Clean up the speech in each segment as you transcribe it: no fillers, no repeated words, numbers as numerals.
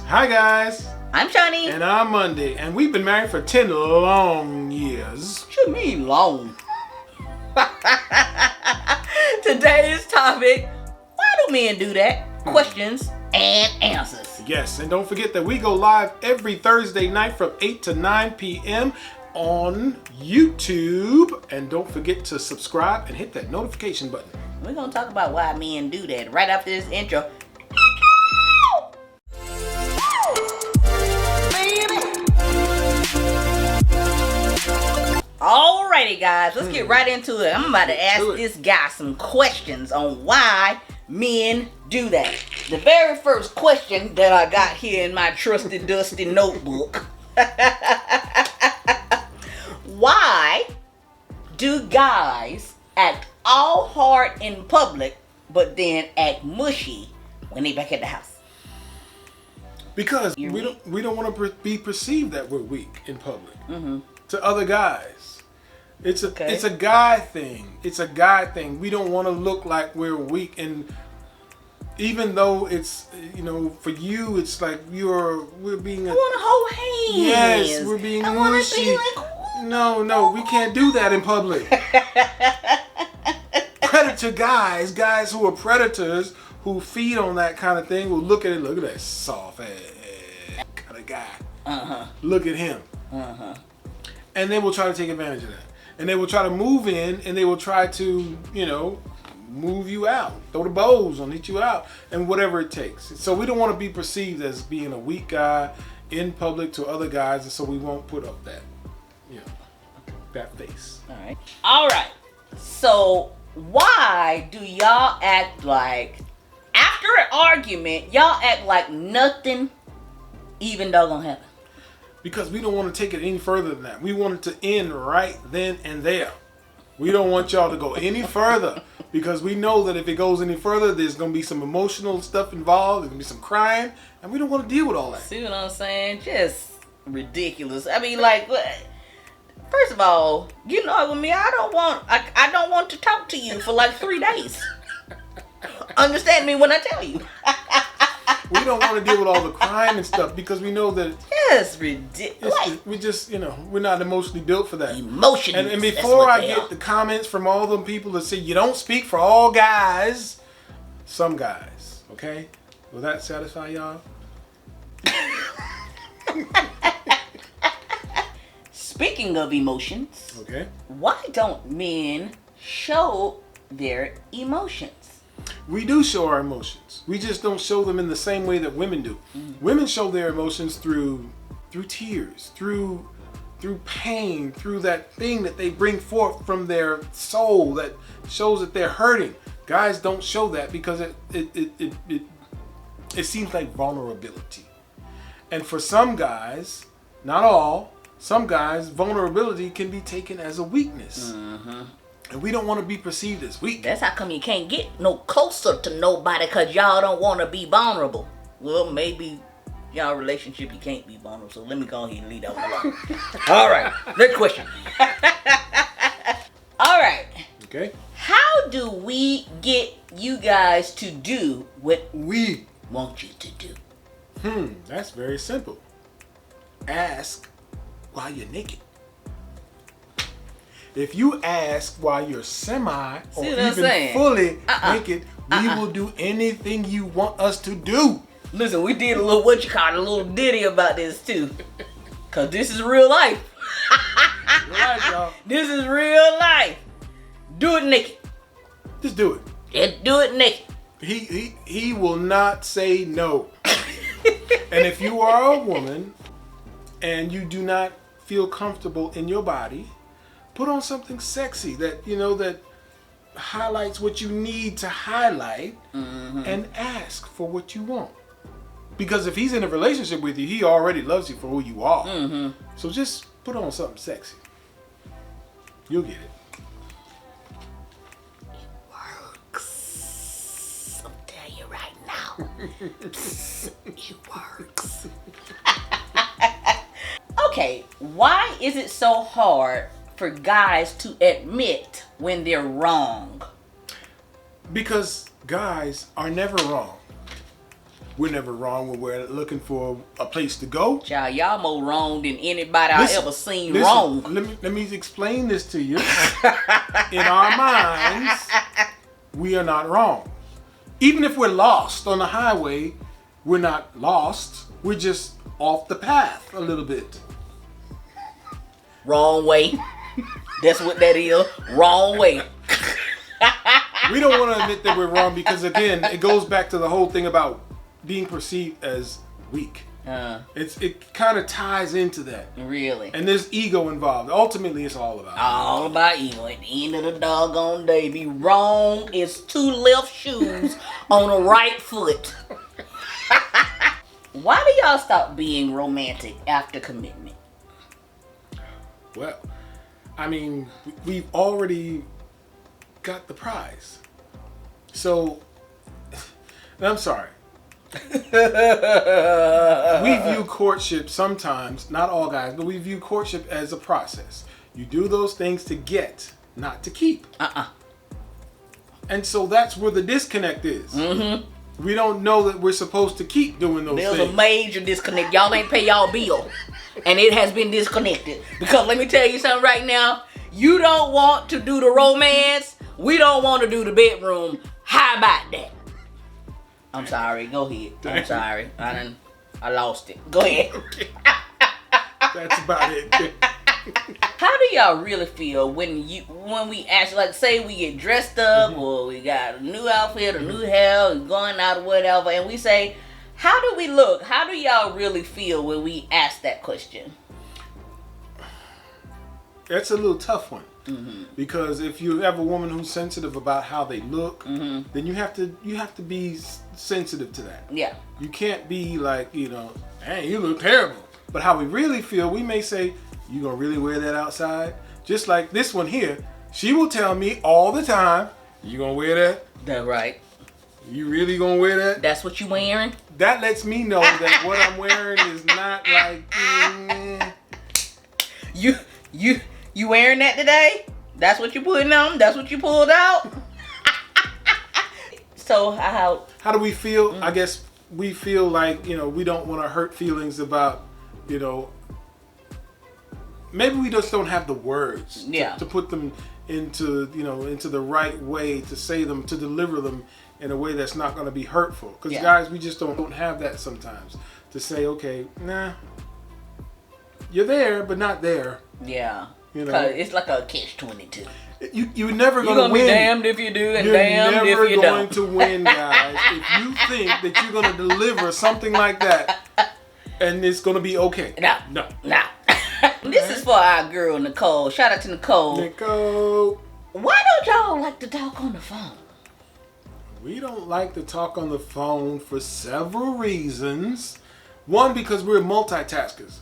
Hi guys. I'm Shauni. And I'm Mondi. And we've been married for 10 long years. What you mean long? Today's topic, why do men do that? Questions and answers. Yes, and don't forget that we go live every Thursday night from 8 to 9 p.m. on YouTube. And don't forget to subscribe and hit that notification button. We're going to talk about why men do that right after this intro. Alrighty guys, let's get right into it. I'm about to ask this guy some questions on why men do that. The very first question that I got here in my trusty dusty notebook. Why do guys act all hard in public but then act mushy when they back at the house? Because we don't want to be perceived that we're weak in public to other guys. It's a guy thing. It's a guy thing. We don't want to look like we're weak, and even though it's for you, it's like we're being. I want to hold hands. Yes, we're being mushy. No, we can't do that in public. Predator guys who are predators who feed on that kind of thing will look at it. Look at that soft ass kind of guy. Look at him. And they will try to take advantage of that. And they will try to move in, and they will try to, move you out. Throw the bows on, hit you out, and whatever it takes. So we don't want to be perceived as being a weak guy in public to other guys, and so we won't put up that, that face. All right. So why do y'all act like, after an argument, y'all act like nothing even though gonna happen? Because we don't want to take it any further than that. We want it to end right then and there. We don't want y'all to go any further because we know that if it goes any further, there's going to be some emotional stuff involved. There's going to be some crying, and we don't want to deal with all that. See what I'm saying? Just ridiculous. I mean, like, first of all, with me, I don't want to talk to you for like 3 days. Understand me when I tell you. We don't want to deal with all the crime and stuff because we know that it's ridiculous. We just, we're not emotionally built for that. Emotionally. And before I get the comments from all the people that say you don't speak for all guys, some guys, okay? Will that satisfy y'all? Speaking of emotions, okay, why don't men show their emotions? We do show our emotions. We just don't show them in the same way that women do. Women show their emotions through tears, through pain, through that thing that they bring forth from their soul that shows that they're hurting. Guys don't show that because it seems like vulnerability. And for some guys, not all, some guys, vulnerability can be taken as a weakness. And we don't want to be perceived as weak. That's how come you can't get no closer to nobody, because y'all don't want to be vulnerable. Well, maybe y'all relationship you can't be vulnerable, so let me go ahead and leave that one alone. All right, next question. All right. Okay. How do we get you guys to do what we want you to do? That's very simple. Ask while you're naked. If you ask while you're semi or even fully naked, we will do anything you want us to do. Listen, we did a little ditty about this too. Cause this is real life. Y'all. This is real life. Do it naked. Just do it. Just do it naked. He will not say no. And if you are a woman and you do not feel comfortable in your body, put on something sexy that that highlights what you need to highlight, and ask for what you want. Because if he's in a relationship with you, he already loves you for who you are. So just put on something sexy. You'll get it. It works. I'm telling you right now. It works. Okay, why is it so hard for guys to admit when they're wrong? Because guys are never wrong. We're never wrong when we're looking for a place to go. Child, y'all more wrong than anybody I ever seen listen, wrong. Let me explain this to you. In our minds, we are not wrong. Even if we're lost on the highway, we're not lost. We're just off the path a little bit. Wrong way. That's what that is. Wrong way. We don't want to admit that we're wrong because, again, it goes back to the whole thing about being perceived as weak. It kind of ties into that. Really? And there's ego involved. Ultimately, it's all about ego. At the end of the doggone day, be wrong is 2 left shoes on a right foot. Why do y'all stop being romantic after commitment? Well, I mean, we've already got the prize. So, I'm sorry. We view courtship sometimes, not all guys, but we view courtship as a process. You do those things to get, not to keep. And so that's where the disconnect is. We don't know that we're supposed to keep doing those things. There's a major disconnect. Y'all ain't pay y'all bill. And it has been disconnected. Because let me tell you something right now. You don't want to do the romance. We don't want to do the bedroom. How about that? I'm sorry. Go ahead. I'm sorry. I lost it. Go ahead. That's about it. How do y'all really feel when we actually, like, say we get dressed up or we got a new outfit or new hair, going out or whatever, and we say, how do we look? How do y'all really feel when we ask that question? That's a little tough one. Because if you have a woman who's sensitive about how they look, then you have to be sensitive to that. Yeah. You can't be like, hey, you look terrible. But how we really feel, we may say, you gonna really wear that outside? Just like this one here, she will tell me all the time, you gonna wear that? That's right. You really gonna wear that? That's what you wearing? That lets me know that what I'm wearing is not like, You wearing that today? That's what you putting on? That's what you pulled out? So how do we feel? I guess we feel like, we don't want to hurt feelings about, maybe we just don't have the words to put them into the right way, to say them, to deliver them in a way that's not going to be hurtful. Because guys, we just don't have that sometimes to say, okay, nah, you're there, but not there. Yeah. It's like a catch-22. You're never going to win. You're going to be damned if you do and damned if you don't. You're never going to win, guys. If you think that you're going to deliver something like that and it's going to be okay. No. This is for our girl, Nicole. Shout out to Nicole. Nicole. Why don't y'all like to talk on the phone? We don't like to talk on the phone for several reasons. One, because we're multitaskers.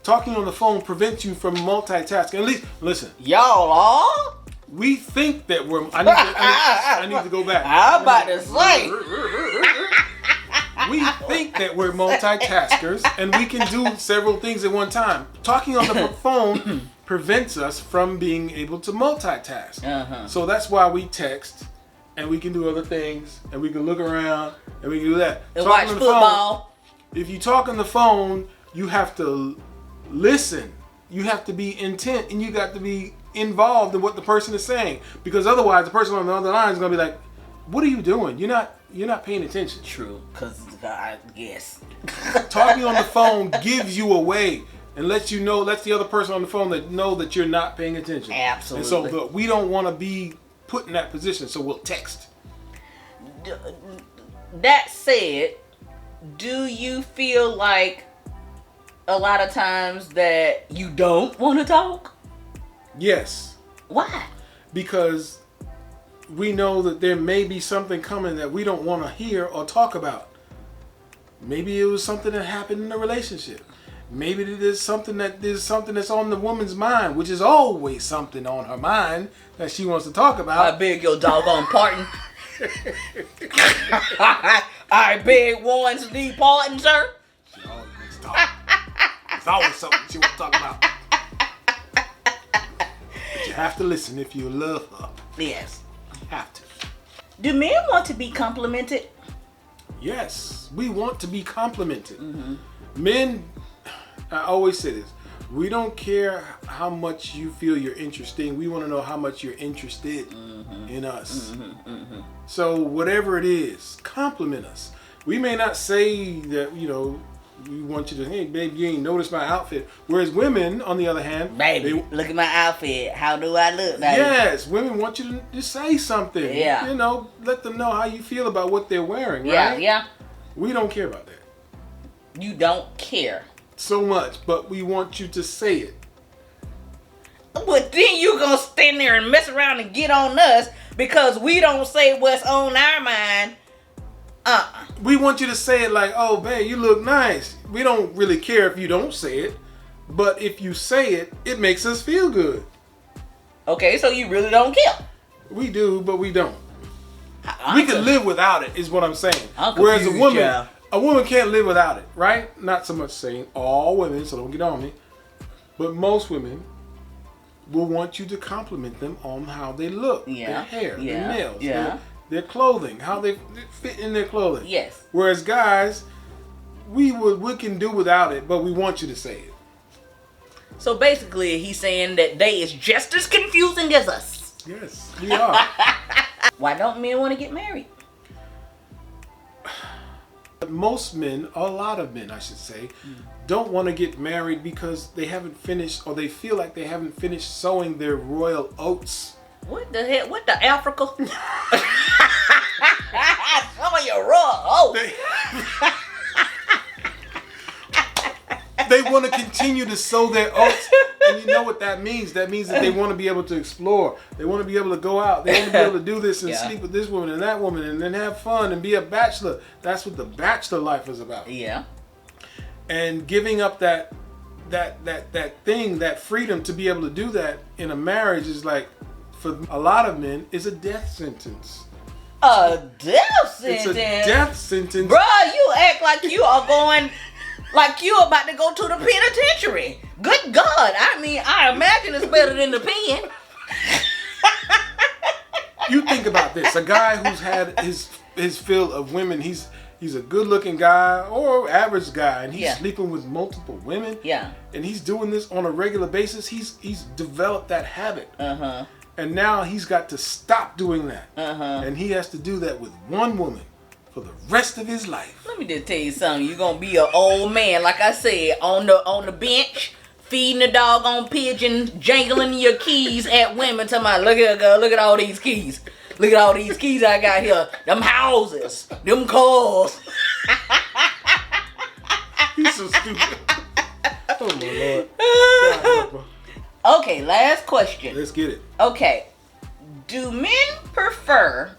Talking on the phone prevents you from multitasking. At least, listen. Y'all are? We think that we're... I need to go back. I'm about to say. We think that we're multitaskers and we can do several things at one time. Talking on the phone prevents us from being able to multitask. So that's why we text and we can do other things and we can look around and we can do that. And watch football. If you talk on the phone, you have to listen. You have to be intent and you got to be involved in what the person is saying, because otherwise the person on the other line is going to be like, what are you doing? You're not paying attention. True, because I guess talking on the phone gives you away and lets the other person on the phone know that you're not paying attention. Absolutely. And so we don't want to be put in that position, so we'll text. That said, do you feel like a lot of times that you don't want to talk? Yes. Why? Because we know that there may be something coming that we don't want to hear or talk about. Maybe it was something that happened in the relationship. Maybe there's something that's on the woman's mind, which is always something on her mind that she wants to talk about. I beg your doggone pardon. I beg Warren's D pardon, sir. She always wants to talk. There's always something she wants to talk about. But you have to listen if you love her. Yes. You have to. Do men want to be complimented? Yes, we want to be complimented. Mm-hmm. Men, I always say this, we don't care how much you feel you're interesting. We want to know how much you're interested in us. So whatever it is, compliment us. We may not say that, we want you to, hey, babe, you ain't noticed my outfit. Whereas women, on the other hand, baby, look at my outfit. How do I look, baby? Yes, women want you to say something. Yeah. Let them know how you feel about what they're wearing, Yeah, right? yeah. We don't care about that You don't care. so much, but we want you to say it. But then you gonna stand there and mess around and get on us because we don't say what's on our mind. We want you to say it like, oh, babe, you look nice. We don't really care if you don't say it, but if you say it, it makes us feel good. Okay, so you really don't care. We do, but we don't. We can live without it, is what I'm saying. Whereas a woman can't live without it, right? Not so much saying all women, so don't get on me, but most women will want you to compliment them on how they look, their hair, their nails, their clothing, how they fit in their clothing. Yes. Whereas guys, we can do without it, but we want you to say it. So basically, he's saying that they is just as confusing as us. Yes, we are. Why don't men want to get married? Most men, a lot of men, I should say, don't want to get married because they haven't finished, or they feel like they haven't finished sowing their royal oats. What the hell? What the Africa? Some of your raw oats. They want to continue to sow their oats, and you know what that means. That means that they want to be able to explore. They want to be able to go out. They want to be able to do this and sleep with this woman and that woman and then have fun and be a bachelor. That's what the bachelor life is about. Yeah. And giving up that thing, that freedom to be able to do that in a marriage is like, for a lot of men, is a death sentence. A death sentence? It's a death sentence. Bruh, you act like you are going... Like you about to go to the penitentiary. Good God. I mean, I imagine it's better than the pen. You think about this. A guy who's had his fill of women, he's a good looking guy or average guy, and he's sleeping with multiple women. Yeah. And he's doing this on a regular basis. He's developed that habit. And now he's got to stop doing that. And he has to do that with one woman for the rest of his life. Let me just tell you something. You're gonna be an old man, like I said, on the bench, feeding the doggone pigeon, jangling your keys at women, talking about, look at girl, look at all these keys. Look at all these keys I got here. Them houses, them cars. He's so stupid. Oh my Lord. Okay, last question. Let's get it. Okay. Do men prefer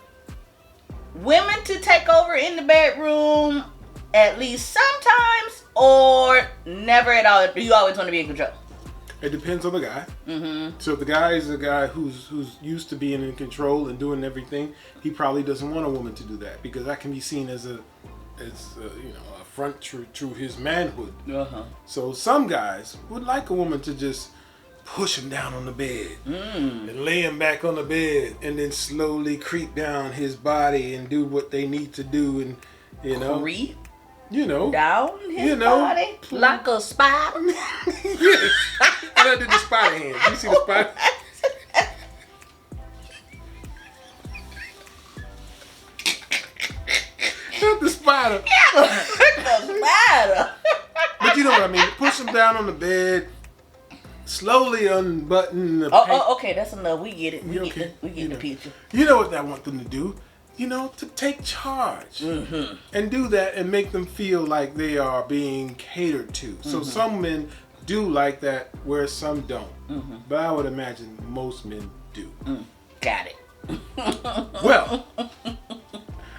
women to take over in the bedroom at least sometimes or never at all? You always want to be in control? It depends on the guy. So if the guy is a guy who's used to being in control and doing everything, he probably doesn't want a woman to do that, because that can be seen as a affront to his manhood. So some guys would like a woman to just push him down on the bed and lay him back on the bed and then slowly creep down his body and do what they need to do, and creep down his body like a spider. Yes. And I did the spider hand. You see the spider? Not the spider. Yeah, the spider. But you know what I mean. Push him down on the bed. Slowly unbutton the okay, that's enough. We get it. We get the picture. You know what I want them to do? To take charge. And do that and make them feel like they are being catered to. So some men do like that, whereas some don't. But I would imagine most men do. Got it. Well,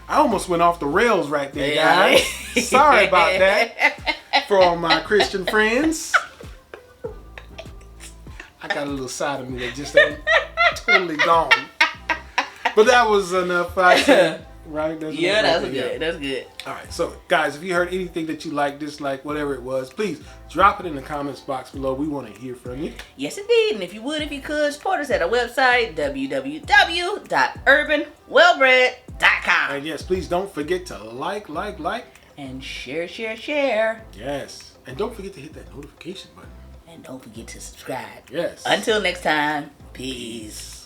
I almost went off the rails right there, guys. Sorry about that for all my Christian friends. I got a little side of me that just ain't totally gone. But that was enough, I think. Right? That's good. That's good. All right. So, guys, if you heard anything that you like, dislike, whatever it was, please drop it in the comments box below. We want to hear from you. Yes, indeed. And if you could, support us at our website, www.urbanwellbred.com. theyre.com. And yes, please don't forget to like. And share. Yes. And don't forget to hit that notification button. And don't forget to subscribe. Yes. Until next time, peace.